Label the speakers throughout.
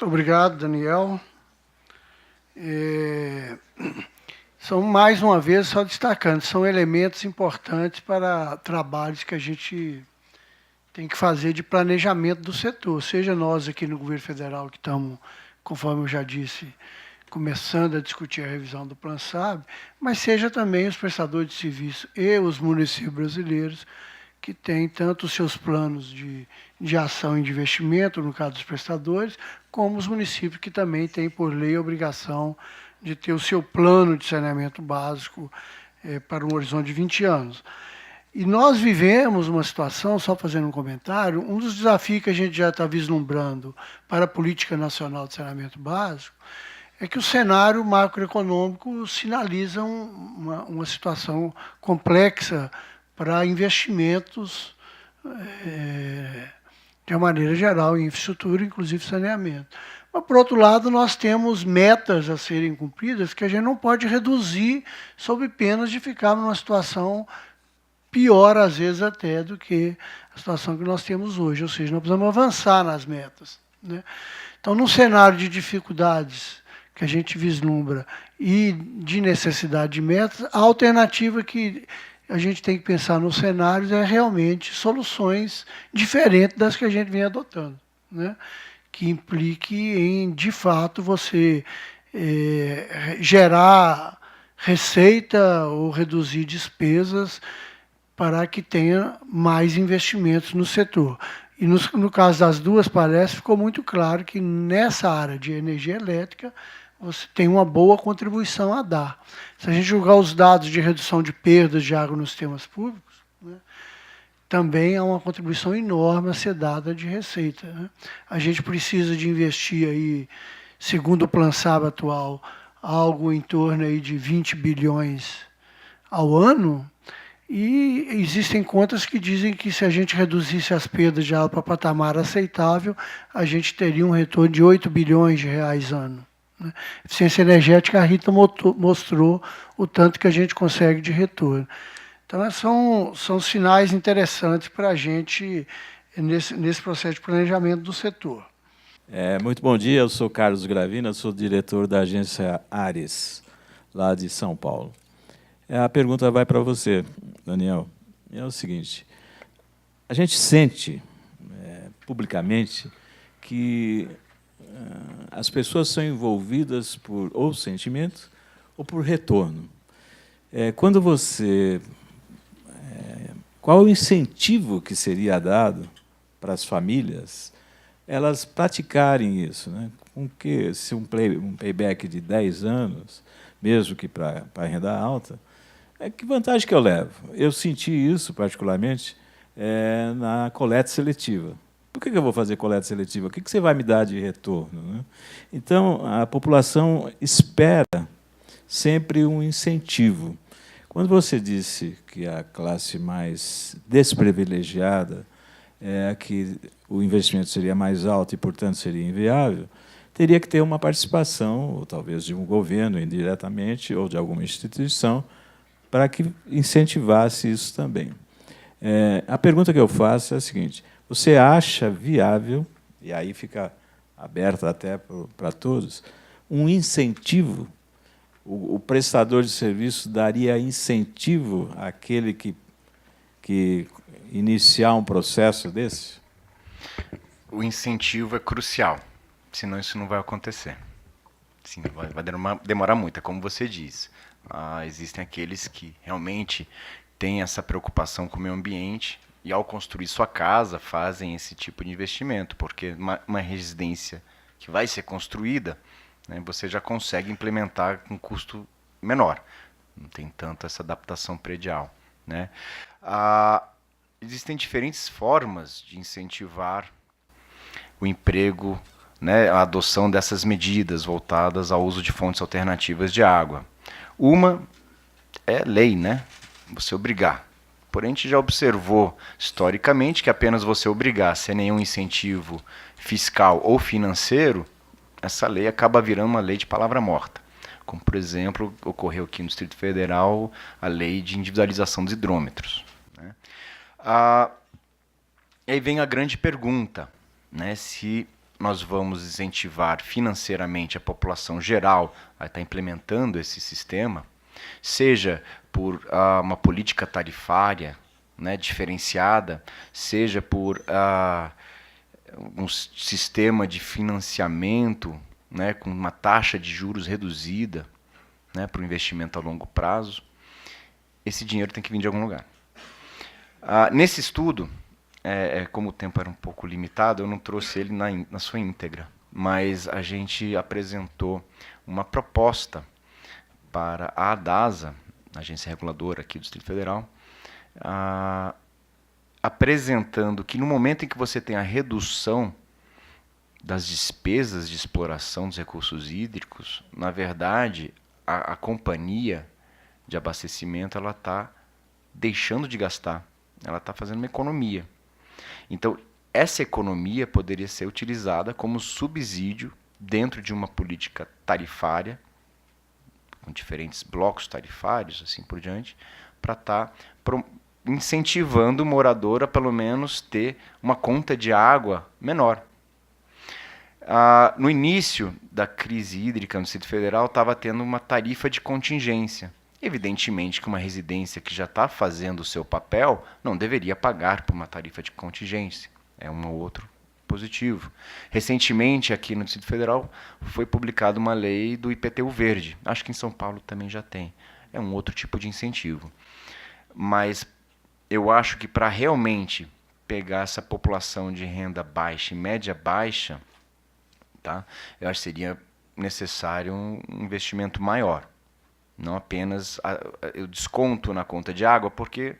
Speaker 1: Muito obrigado, Daniel. É, São, mais uma vez, só destacando, são elementos importantes para trabalhos que a gente tem que fazer de planejamento do setor, seja nós aqui no governo federal, que estamos, conforme eu já disse, começando a discutir a revisão do Plano SAB, mas seja também os prestadores de serviço e os municípios brasileiros, que têm tanto os seus planos de ação e de investimento, no caso dos prestadores, como os municípios que também têm, por lei, a obrigação de ter o seu plano de saneamento básico para um horizonte de 20 anos. E nós vivemos uma situação, só fazendo um comentário, um dos desafios que a gente já está vislumbrando para a política nacional de saneamento básico é que o cenário macroeconômico sinaliza uma situação complexa para investimentos de uma maneira geral em infraestrutura, inclusive saneamento. Mas, por outro lado, nós temos metas a serem cumpridas que a gente não pode reduzir sob penas de ficar numa situação pior, às vezes, até do que a situação que nós temos hoje. Ou seja, nós precisamos avançar nas metas, né? Então, num cenário de dificuldades que a gente vislumbra e de necessidade de metas, a alternativa que a gente tem que pensar nos cenários é realmente soluções diferentes das que a gente vem adotando, né? Que implique em, de fato, você gerar receita ou reduzir despesas para que tenha mais investimentos no setor. E no caso das duas palestras, ficou muito claro que nessa área de energia elétrica, você tem uma boa contribuição a dar. Se a gente julgar os dados de redução de perdas de água nos sistemas públicos, né, também há uma contribuição enorme a ser dada de receita, né? A gente precisa de investir aí, segundo o Plano SAB atual, algo em torno aí de 20 bilhões ao ano, e existem contas que dizem que se a gente reduzisse as perdas de água para patamar aceitável, a gente teria um retorno de 8 bilhões de reais ano, né? Eficiência energética, a Rita mostrou o tanto que a gente consegue de retorno. Então, são sinais interessantes para a gente nesse processo de planejamento do setor.
Speaker 2: Muito bom dia, eu sou Carlos Gravina, sou diretor da agência Ares, lá de São Paulo. A pergunta vai para você, Daniel. É o seguinte, a gente sente publicamente que as pessoas são envolvidas por ou sentimento ou por retorno. Quando você... qual o incentivo que seria dado para as famílias elas praticarem isso, né? Com que, se um payback de 10 anos, mesmo que para renda alta, que vantagem que eu levo? Eu senti isso, particularmente, na coleta seletiva. Por que eu vou fazer coleta seletiva? O que você vai me dar de retorno, né? Então, a população espera sempre um incentivo. Quando você disse que a classe mais desprivilegiada que o investimento seria mais alto e, portanto, seria inviável, teria que ter uma participação, ou talvez de um governo indiretamente, ou de alguma instituição, para que incentivasse isso também. A pergunta que eu faço é a seguinte, você acha viável, e aí fica aberta até para todos, um incentivo? O prestador de serviço daria incentivo àquele que iniciar um processo desse?
Speaker 3: O incentivo é crucial, senão isso não vai acontecer. Sim, vai demorar muito, é como você diz. Existem aqueles que realmente têm essa preocupação com o meio ambiente e, ao construir sua casa, fazem esse tipo de investimento, porque uma residência que vai ser construída, né, você já consegue implementar com custo menor. Não tem tanto essa adaptação predial, né? Existem diferentes formas de incentivar o emprego, né, a adoção dessas medidas voltadas ao uso de fontes alternativas de água. Uma é lei, né? Você obrigar. Porém, a gente já observou historicamente que apenas você obrigar, sem nenhum incentivo fiscal ou financeiro, essa lei acaba virando uma lei de palavra morta. Como, por exemplo, ocorreu aqui no Distrito Federal a lei de individualização dos hidrômetros, né? E aí vem a grande pergunta, né, se nós vamos incentivar financeiramente a população geral a estar implementando esse sistema, seja por uma política tarifária, né, diferenciada, seja por um sistema de financiamento, né, com uma taxa de juros reduzida, né, para o investimento a longo prazo, esse dinheiro tem que vir de algum lugar. Nesse estudo, como o tempo era um pouco limitado, eu não trouxe ele na sua íntegra, mas a gente apresentou uma proposta para a ADASA, a agência reguladora aqui do Distrito Federal, apresentando que no momento em que você tem a redução das despesas de exploração dos recursos hídricos, na verdade, a companhia de abastecimento ela está deixando de gastar, ela está fazendo uma economia. Então, essa economia poderia ser utilizada como subsídio dentro de uma política tarifária, com diferentes blocos tarifários, assim por diante, para estar incentivando o morador a pelo menos ter uma conta de água menor. No início da crise hídrica no Distrito Federal, estava tendo uma tarifa de contingência. Evidentemente que uma residência que já está fazendo o seu papel não deveria pagar por uma tarifa de contingência. É um outro positivo. Recentemente, aqui no Distrito Federal, foi publicada uma lei do IPTU verde. Acho que em São Paulo também já tem. É um outro tipo de incentivo. Mas eu acho que para realmente pegar essa população de renda baixa e média baixa, tá, eu acho que seria necessário um investimento maior. Não apenas eu desconto na conta de água, porque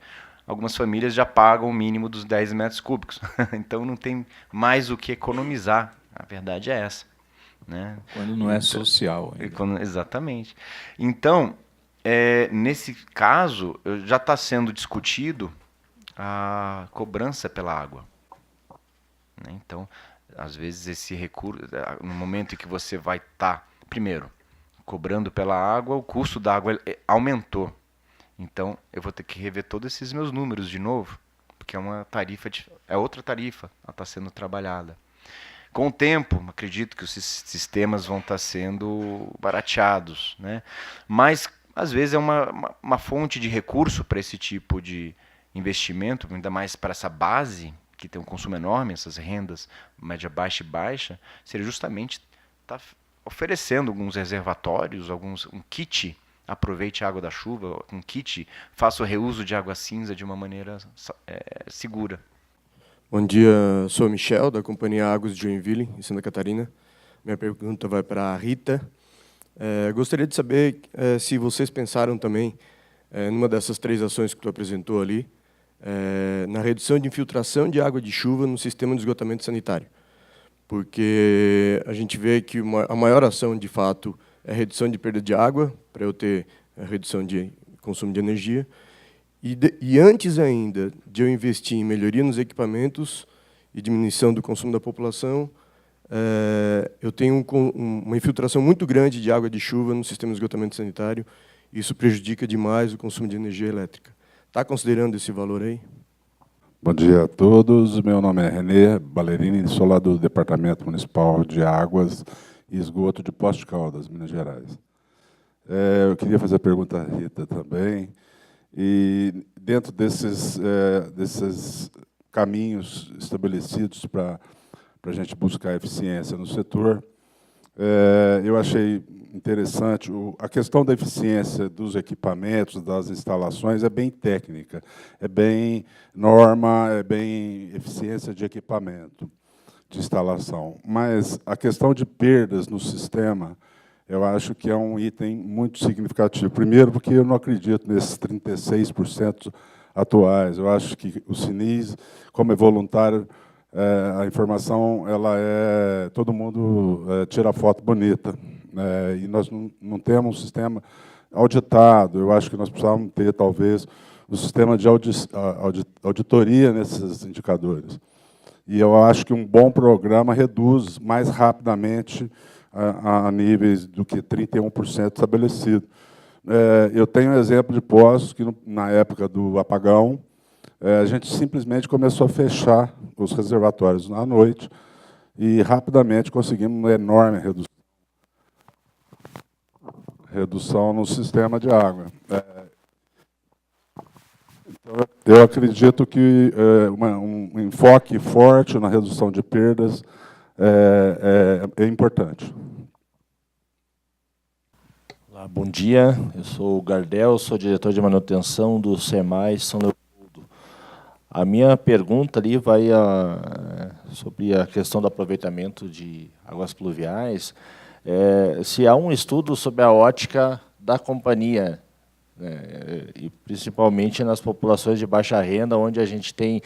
Speaker 3: algumas famílias já pagam o mínimo dos 10 metros cúbicos. Então não tem mais o que economizar. A verdade é essa. Né?
Speaker 2: Quando não é social.
Speaker 3: Exatamente. Então, nesse caso, já está sendo discutido a cobrança pela água. Né? Então, às vezes, esse recurso, no momento em que você vai estar, primeiro, cobrando pela água, o custo da água aumentou. Então, eu vou ter que rever todos esses meus números de novo, porque é outra tarifa, ela está sendo trabalhada. Com o tempo, acredito que os sistemas vão estar sendo barateados, né? Mas, às vezes, é uma fonte de recurso para esse tipo de investimento, ainda mais para essa base, que tem um consumo enorme, essas rendas média, baixa e baixa, seria justamente estar oferecendo alguns reservatórios, um kit, aproveite a água da chuva, um kit, faça o reuso de água cinza de uma maneira segura.
Speaker 4: Bom dia, sou o Michel, da Companhia Águas de Joinville, em Santa Catarina. Minha pergunta vai para a Rita. Gostaria de saber se vocês pensaram também, numa dessas 3 ações que tu apresentou ali, na redução de infiltração de água de chuva no sistema de esgotamento sanitário. Porque a gente vê que a maior ação, de fato, é a redução de perda de água, para eu ter a redução de consumo de energia. E antes ainda de eu investir em melhoria nos equipamentos e diminuição do consumo da população, eu tenho uma infiltração muito grande de água de chuva no sistema de esgotamento sanitário. Isso prejudica demais o consumo de energia elétrica. Está considerando esse valor aí?
Speaker 5: Bom dia a todos. Meu nome é Renê Ballerini, sou lá do Departamento Municipal de Águas e Esgoto de Poços de Caldas, Minas Gerais. Eu queria fazer a pergunta à Rita também. E dentro desses caminhos estabelecidos para a gente buscar eficiência no setor, eu achei interessante a questão da eficiência dos equipamentos, das instalações, é bem técnica, é bem norma, é bem eficiência de equipamento, de instalação. Mas a questão de perdas no sistema, eu acho que é um item muito significativo. Primeiro, porque eu não acredito nesses 36% atuais. Eu acho que o SINIS, como é voluntário, a informação, todo mundo tira foto bonita. E nós não temos um sistema auditado. Eu acho que nós precisamos ter, talvez, um sistema de auditoria nesses indicadores. E eu acho que um bom programa reduz mais rapidamente a níveis do que 31% estabelecido. Eu tenho um exemplo de poços que, na época do apagão, a gente simplesmente começou a fechar os reservatórios à noite e rapidamente conseguimos uma enorme redução no sistema de água. Então, eu acredito que um enfoque forte na redução de perdas é importante.
Speaker 6: Olá, bom dia, eu sou o Gardel, sou diretor de manutenção do SEMAI São Leopoldo. A minha pergunta ali vai sobre a questão do aproveitamento de águas pluviais. Se há um estudo sobre a ótica da companhia, né, e principalmente nas populações de baixa renda, onde a gente tem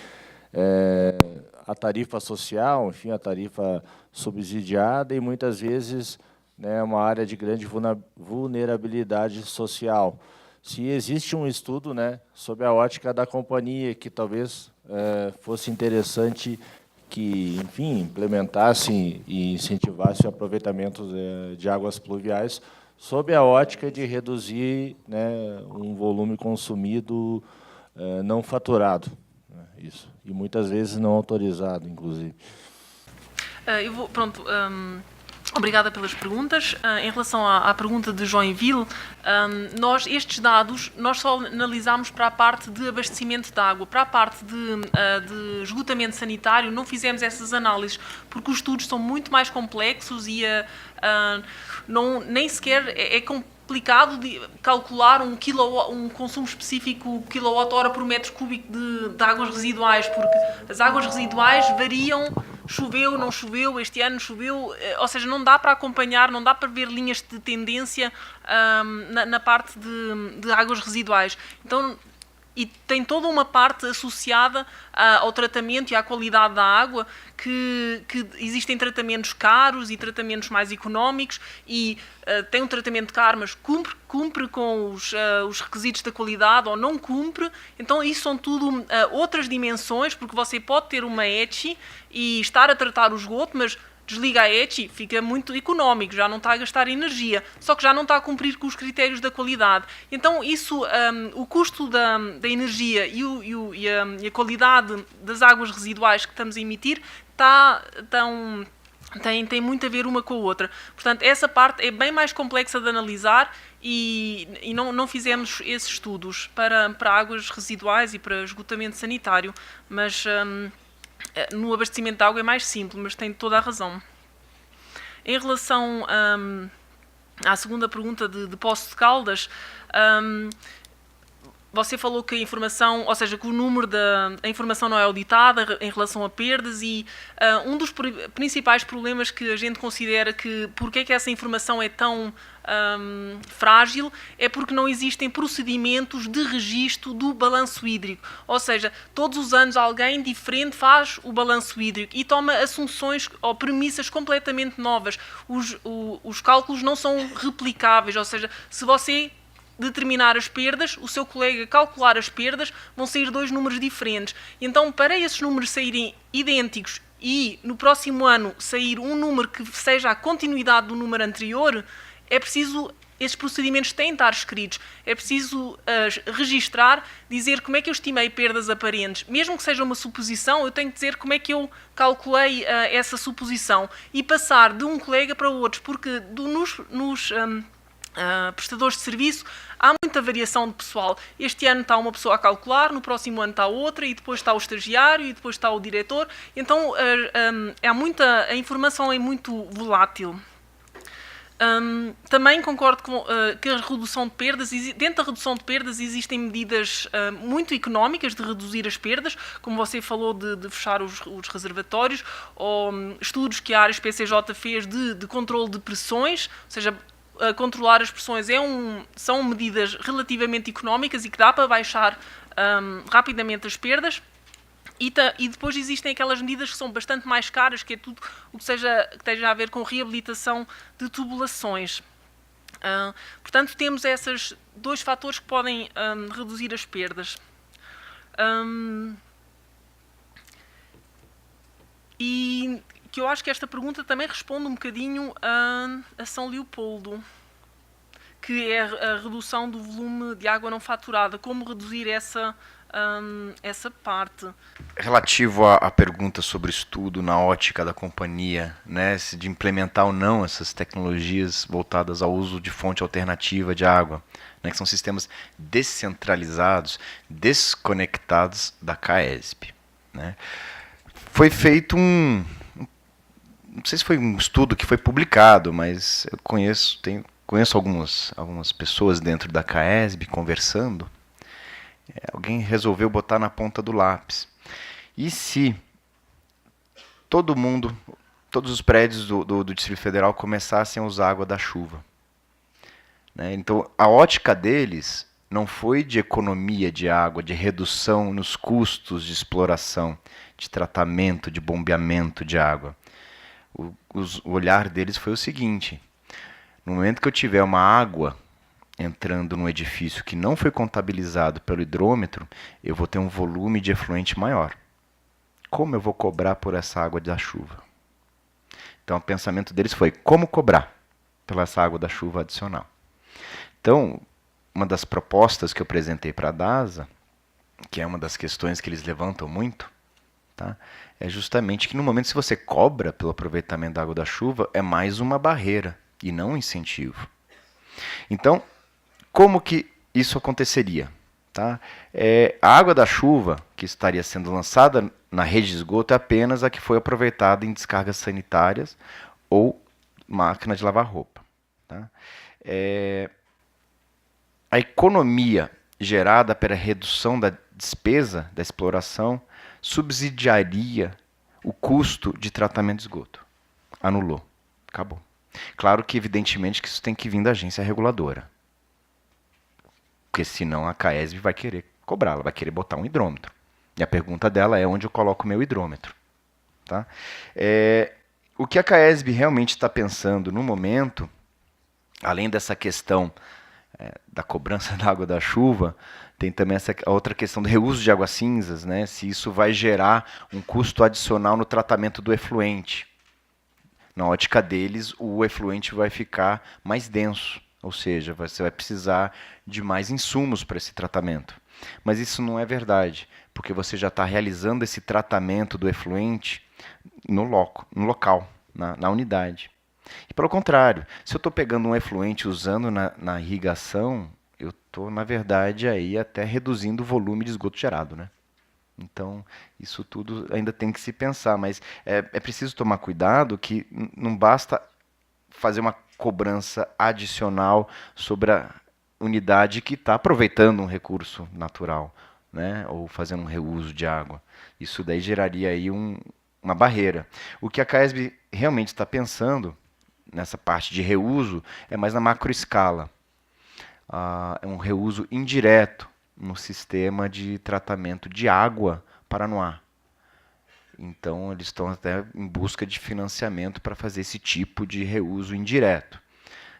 Speaker 6: a tarifa social, enfim, a tarifa subsidiada e muitas vezes, né, uma área de grande vulnerabilidade social. Se existe um estudo, né, sobre a ótica da companhia, que talvez fosse interessante que, enfim, implementasse e incentivasse o aproveitamento de águas pluviais, sob a ótica de reduzir, né, um volume consumido não faturado, né, isso, e muitas vezes não autorizado, inclusive.
Speaker 7: Obrigada pelas perguntas. Em relação à pergunta de Joinville, estes dados nós só analisámos para a parte de abastecimento de água. Para a parte de esgotamento sanitário não fizemos essas análises, porque os estudos são muito mais complexos e nem sequer é complicado de calcular um consumo específico quilowatt-hora por metro cúbico de águas residuais, porque as águas residuais variam. Choveu, não choveu, este ano choveu, ou seja, não dá para acompanhar, não dá para ver linhas de tendência na parte de águas residuais. Então, e tem toda uma parte associada ao tratamento e à qualidade da água, que existem tratamentos caros e tratamentos mais económicos, e tem um tratamento caro, mas cumpre com os requisitos da qualidade ou não cumpre. Então isso são tudo outras dimensões, porque você pode ter uma ETI e estar a tratar o esgoto, mas desliga a ETI, fica muito económico, já não está a gastar energia, só que já não está a cumprir com os critérios da qualidade. Então, isso, o custo da energia e a qualidade das águas residuais que estamos a emitir tem muito a ver uma com a outra. Portanto, essa parte é bem mais complexa de analisar e não fizemos esses estudos para águas residuais e para esgotamento sanitário, mas no abastecimento de água é mais simples, mas tem toda a razão. Em relação à segunda pergunta de Poços de Caldas, você falou que a informação, ou seja, que o número a informação não é auditada em relação a perdas, e um dos principais problemas que a gente considera que porque é que essa informação é tão frágil é porque não existem procedimentos de registro do balanço hídrico. Ou seja, todos os anos alguém diferente faz o balanço hídrico e toma assunções ou premissas completamente novas. Os cálculos não são replicáveis, ou seja, se você determinar as perdas, o seu colega calcular as perdas, vão sair dois números diferentes. Então, para esses números saírem idênticos e no próximo ano sair um número que seja a continuidade do número anterior, é preciso, esses procedimentos têm de estar escritos, é preciso registrar, dizer como é que eu estimei perdas aparentes. Mesmo que seja uma suposição, eu tenho que dizer como é que eu calculei essa suposição e passar de um colega para outros, porque nos prestadores de serviço há muita variação de pessoal. Este ano está uma pessoa a calcular, no próximo ano está outra, e depois está o estagiário, e depois está o diretor. Então a informação é muito volátil. Também concordo que a redução de perdas, dentro da redução de perdas existem medidas muito económicas de reduzir as perdas, como você falou de fechar os reservatórios, ou estudos que a área PCJ fez de controle de pressões, ou seja, controlar as pressões são medidas relativamente económicas e que dá para baixar rapidamente as perdas. E depois existem aquelas medidas que são bastante mais caras, que é tudo o que esteja a ver com reabilitação de tubulações. Portanto, temos esses dois fatores que podem reduzir as perdas. E que eu acho que esta pergunta também responde um bocadinho a São Leopoldo, que é a redução do volume de água não faturada, como reduzir essa essa parte.
Speaker 3: Relativo à pergunta sobre o estudo na ótica da companhia, né, se de implementar ou não essas tecnologias voltadas ao uso de fonte alternativa de água, né, que são sistemas descentralizados, desconectados da CAESB, né. Foi feito não sei se foi um estudo que foi publicado, mas eu conheço algumas pessoas dentro da CAESB conversando. Alguém resolveu botar na ponta do lápis. E se todos os prédios do Distrito Federal começassem a usar água da chuva? Né? Então, a ótica deles não foi de economia de água, de redução nos custos de exploração, de tratamento, de bombeamento de água. O olhar deles foi o seguinte: no momento que eu tiver uma água entrando num edifício que não foi contabilizado pelo hidrômetro, eu vou ter um volume de efluente maior. Como eu vou cobrar por essa água da chuva? Então, o pensamento deles foi como cobrar pela essa água da chuva adicional. Então, uma das propostas que eu apresentei para a DASA, que é uma das questões que eles levantam muito, tá, é justamente que no momento que você cobra pelo aproveitamento da água da chuva, é mais uma barreira e não um incentivo. Então, como que isso aconteceria? Tá? A água da chuva que estaria sendo lançada na rede de esgoto é apenas a que foi aproveitada em descargas sanitárias ou máquina de lavar roupa. Tá? A economia gerada pela redução da despesa da exploração subsidiaria o custo de tratamento de esgoto. Anulou. Acabou. Claro que, evidentemente, que isso tem que vir da agência reguladora. Porque senão a CAESB vai querer cobrar, ela vai querer botar um hidrômetro. E a pergunta dela é onde eu coloco o meu hidrômetro. Tá? O que a CAESB realmente está pensando no momento, além dessa questão da cobrança da água da chuva, tem também a outra questão do reuso de águas cinzas, né? Se isso vai gerar um custo adicional no tratamento do efluente. Na ótica deles, o efluente vai ficar mais denso, ou seja, você vai precisar de mais insumos para esse tratamento. Mas isso não é verdade, porque você já está realizando esse tratamento do efluente no local, na unidade. E pelo contrário, se eu estou pegando um efluente usando na irrigação, eu estou, na verdade, aí até reduzindo o volume de esgoto gerado, né? Então, isso tudo ainda tem que se pensar, mas é preciso tomar cuidado que não basta fazer uma cobrança adicional sobre a unidade que está aproveitando um recurso natural, né? Ou fazendo um reuso de água. Isso daí geraria aí uma barreira. O que a CAESB realmente está pensando nessa parte de reuso é mais na macroescala. É um reuso indireto no sistema de tratamento de água Paranoá. Então, eles estão até em busca de financiamento para fazer esse tipo de reuso indireto,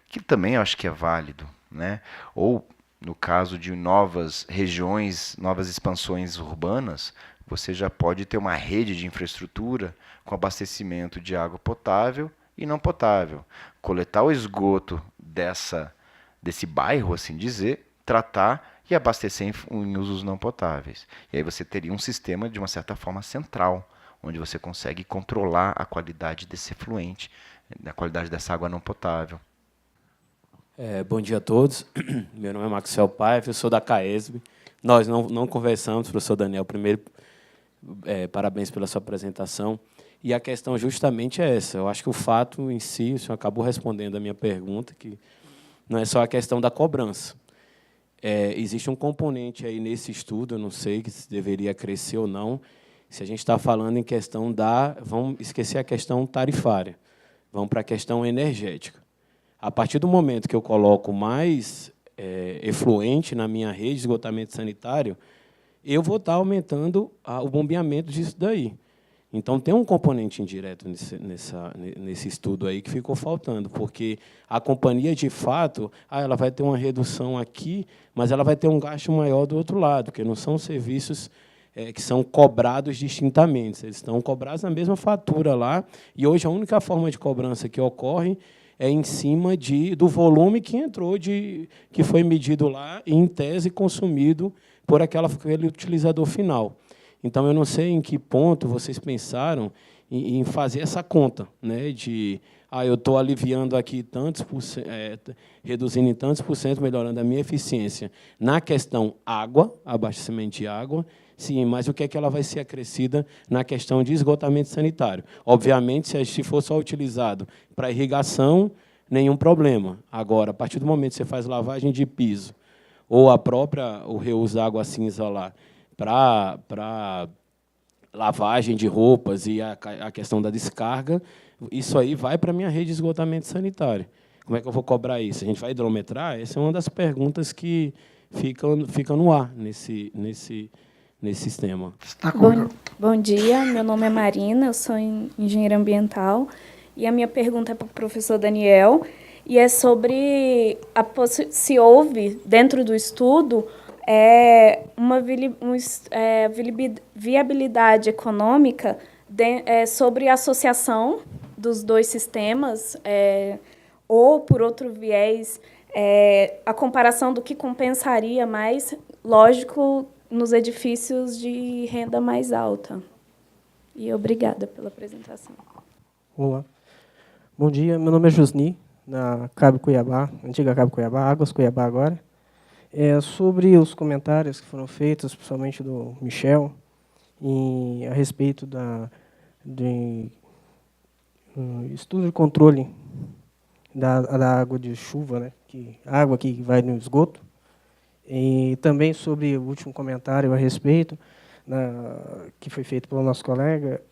Speaker 3: que também eu acho que é válido, né? Ou, no caso de novas regiões, novas expansões urbanas, você já pode ter uma rede de infraestrutura com abastecimento de água potável e não potável. Coletar o esgoto desse bairro, assim dizer, tratar e abastecer em usos não potáveis. E aí você teria um sistema, de uma certa forma, central, onde você consegue controlar a qualidade desse efluente, a qualidade dessa água não potável.
Speaker 8: Bom dia a todos. Meu nome é Maxwell Paiva, eu sou da CAESB. Nós não conversamos, professor Daniel. Primeiro, parabéns pela sua apresentação. E a questão justamente é essa. Eu acho que o fato em si, o senhor acabou respondendo a minha pergunta, que não é só a questão da cobrança. Existe um componente aí nesse estudo, eu não sei se deveria crescer ou não, se a gente está falando em questão vamos esquecer a questão tarifária, vamos para a questão energética. A partir do momento que eu coloco mais efluente na minha rede de esgotamento sanitário, eu vou estar aumentando o bombeamento disso daí. Então, tem um componente indireto nesse estudo aí que ficou faltando, porque a companhia, de fato, ela vai ter uma redução aqui, mas ela vai ter um gasto maior do outro lado, porque não são serviços que são cobrados distintamente, eles estão cobrados na mesma fatura lá, e hoje a única forma de cobrança que ocorre é em cima do volume que entrou, que foi medido lá e, em tese, consumido por aquele utilizador final. Então, eu não sei em que ponto vocês pensaram em fazer essa conta, né, de eu estou aliviando aqui tantos por cento, reduzindo em tantos por cento, melhorando a minha eficiência na questão água, abastecimento de água, sim, mas o que é que ela vai ser acrescida na questão de esgotamento sanitário? Obviamente, se for só utilizado para irrigação, nenhum problema. Agora, a partir do momento que você faz lavagem de piso, ou o reuso da água cinza lá, para lavagem de roupas e a questão da descarga, isso aí vai para a minha rede de esgotamento sanitário. Como é que eu vou cobrar isso? A gente vai hidrometrar? Essa é uma das perguntas que fica no ar nesse sistema.
Speaker 9: Bom dia, meu nome é Marina, eu sou engenheira ambiental, e a minha pergunta é para o professor Daniel, e é sobre se houve, dentro do estudo, uma viabilidade econômica sobre a associação dos dois sistemas, ou, por outro viés, a comparação do que compensaria mais, lógico, nos edifícios de renda mais alta. E obrigada pela apresentação.
Speaker 10: Olá. Bom dia, meu nome é Josni, na Cabo Cuiabá, antiga Cabo Cuiabá, Águas Cuiabá agora. Sobre os comentários que foram feitos, principalmente do Michel, a respeito de estudo de controle da água de chuva, né, água que vai no esgoto, e também sobre o último comentário a respeito, que foi feito pelo nosso colega,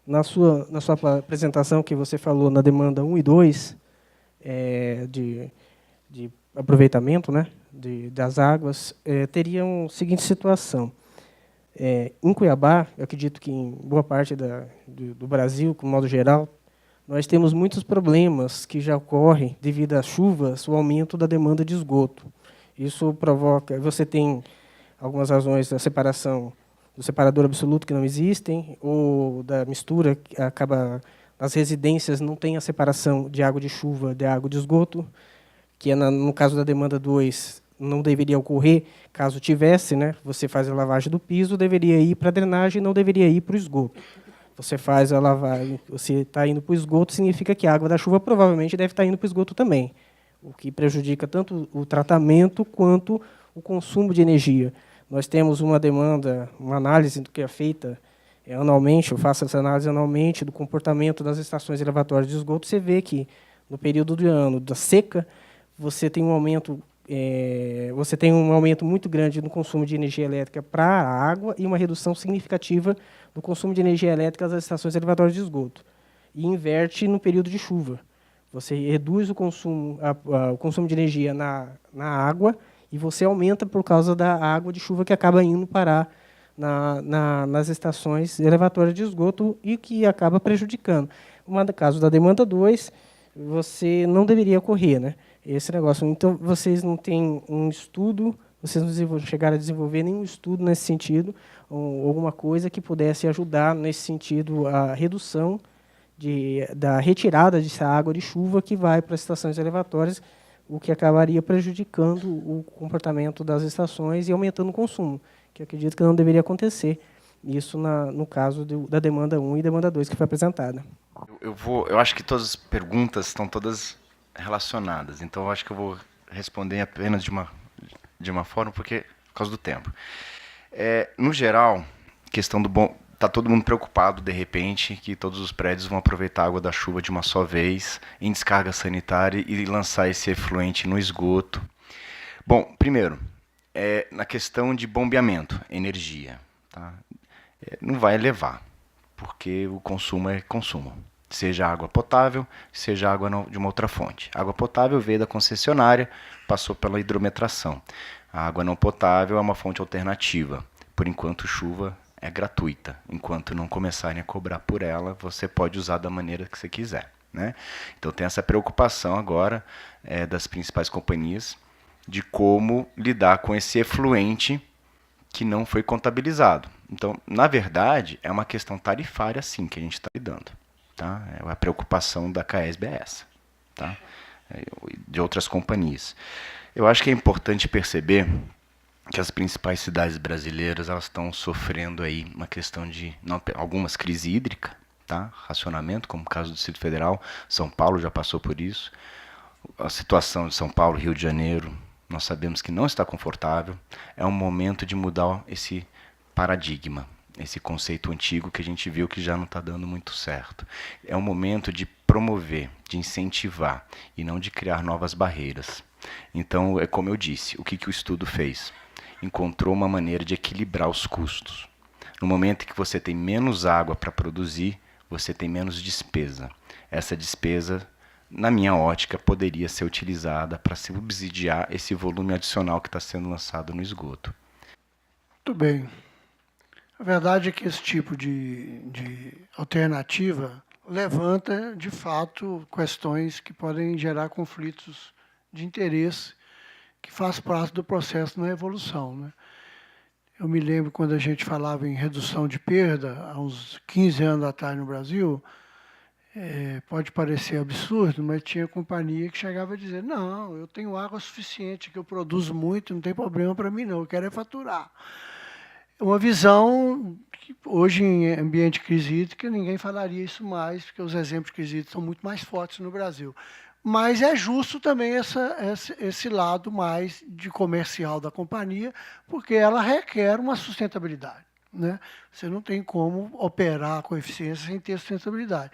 Speaker 10: na sua apresentação que você falou na demanda 1 e 2, de aproveitamento, né, das águas, teria a seguinte situação. Em Cuiabá, eu acredito que em boa parte do Brasil, de modo geral, nós temos muitos problemas que já ocorrem devido às chuvas, o aumento da demanda de esgoto. Isso provoca, você tem algumas razões da separação, do separador absoluto que não existem, ou da mistura, que acaba, nas residências não tem a separação de água de chuva de água de esgoto, que no caso da demanda 2 não deveria ocorrer, caso tivesse, né, você faz a lavagem do piso, deveria ir para a drenagem, não deveria ir para o esgoto. Você faz a lavagem, você está indo para o esgoto, significa que a água da chuva provavelmente deve estar indo para o esgoto também, o que prejudica tanto o tratamento quanto o consumo de energia. Nós temos uma demanda, uma análise do que é feita anualmente, eu faço essa análise anualmente do comportamento das estações elevatórias de esgoto, você vê que no período do ano da seca, você tem um aumento muito grande no consumo de energia elétrica para a água e uma redução significativa do consumo de energia elétrica das estações elevatórias de esgoto. E inverte no período de chuva. Você reduz o consumo de energia na água e você aumenta por causa da água de chuva que acaba indo parar nas estações elevatórias de esgoto e que acaba prejudicando. No caso da demanda 2, você não deveria ocorrer, né, esse negócio. Então, vocês não têm um estudo, vocês não chegaram a desenvolver nenhum estudo nesse sentido, ou alguma coisa que pudesse ajudar nesse sentido a redução da retirada dessa água de chuva que vai para as estações elevatórias, o que acabaria prejudicando o comportamento das estações e aumentando o consumo, que eu acredito que não deveria acontecer. Isso no caso da demanda 1 e demanda 2 que foi apresentada.
Speaker 3: Eu acho que todas as perguntas estão todas relacionadas, então eu acho que eu vou responder apenas de uma forma, por causa do tempo. No geral, questão do bom... Está todo mundo preocupado, de repente, que todos os prédios vão aproveitar a água da chuva de uma só vez, em descarga sanitária, e lançar esse efluente no esgoto. Bom, primeiro, na questão de bombeamento, energia. Tá? Não vai levar, porque o consumo é consumo. Seja água potável, seja água de uma outra fonte. A água potável veio da concessionária, passou pela hidrometração. A água não potável é uma fonte alternativa. Por enquanto, chuva é gratuita. Enquanto não começarem a cobrar por ela, você pode usar da maneira que você quiser, né? Então tem essa preocupação agora das principais companhias de como lidar com esse efluente que não foi contabilizado. Então, na verdade, é uma questão tarifária sim que a gente está lidando. Tá? A preocupação da CAESB é essa. tá? De outras companhias. Eu acho que é importante perceber que as principais cidades brasileiras elas estão sofrendo aí uma questão de algumas crise hídrica, tá? Racionamento, como o caso do Distrito Federal, São Paulo já passou por isso. A situação de São Paulo, Rio de Janeiro, nós sabemos que não está confortável. É um momento de mudar esse paradigma, esse conceito antigo que a gente viu que já não está dando muito certo. É um momento de promover, de incentivar e não de criar novas barreiras. Então, é como eu disse, o que o estudo fez? Encontrou uma maneira de equilibrar os custos. No momento em que você tem menos água para produzir, você tem menos despesa. Essa despesa, na minha ótica, poderia ser utilizada para subsidiar esse volume adicional que está sendo lançado no esgoto.
Speaker 1: Muito bem. A verdade é que esse tipo de alternativa levanta, de fato, questões que podem gerar conflitos de interesse, que faz parte do processo na evolução, né? Eu me lembro quando a gente falava em redução de perda, há uns 15 anos atrás no Brasil, pode parecer absurdo, mas tinha companhia que chegava a dizer, não, eu tenho água suficiente, que eu produzo muito, não tem problema para mim não, eu quero é faturar. É uma visão que hoje, em ambiente de crise hídrica, ninguém falaria isso mais, porque os exemplos de crise hídrica são muito mais fortes no Brasil. Mas é justo também esse lado mais de comercial da companhia, porque ela requer uma sustentabilidade, né? Você não tem como operar com eficiência sem ter sustentabilidade.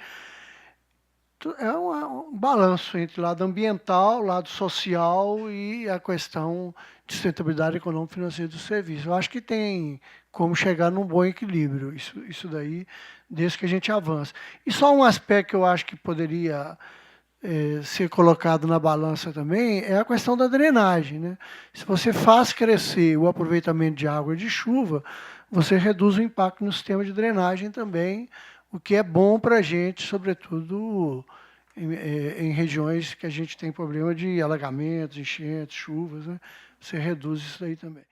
Speaker 1: É um balanço entre o lado ambiental, o lado social e a questão de sustentabilidade econômica e financeira do serviço. Eu acho que tem como chegar num bom equilíbrio, isso daí, desde que a gente avança. E só um aspecto que eu acho que poderia ser colocado na balança também é a questão da drenagem, né? Se você faz crescer o aproveitamento de água de chuva, você reduz o impacto no sistema de drenagem também, o que é bom para a gente, sobretudo em regiões que a gente tem problema de alagamentos, enchentes, chuvas, né? Você reduz isso aí também.